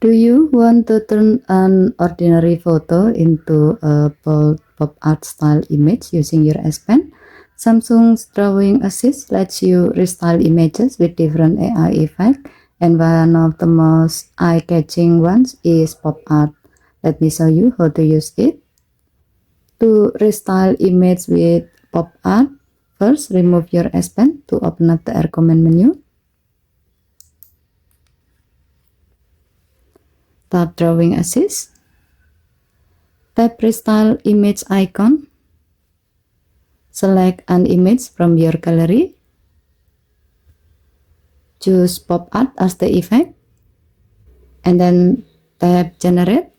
Do you want to turn an ordinary photo into a bold pop art style image using your S Pen? Samsung's Drawing Assist lets you restyle images with different AI effects, and one of the most eye-catching ones is pop art. Let me show you how to use it. To restyle image with pop art, first remove your S Pen to open up the recommend menu. Tap Drawing Assist. Tap Restyle Image icon. Select an image from your gallery. Choose Pop Art as the effect. And then tap Generate.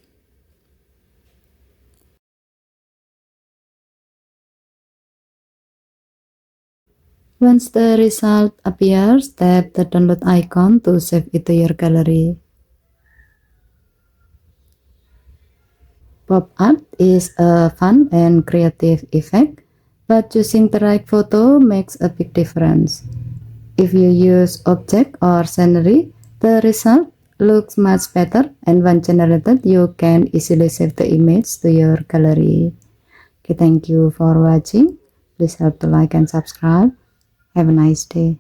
Once the result appears, tap the download icon to save it to your gallery. Pop art is a fun and creative effect, but choosing the right photo makes a big difference. If you use object or scenery, the result looks much better, and when generated, you can easily save the image to your gallery. Okay, thank you for watching. Please help to like and subscribe. Have a nice day.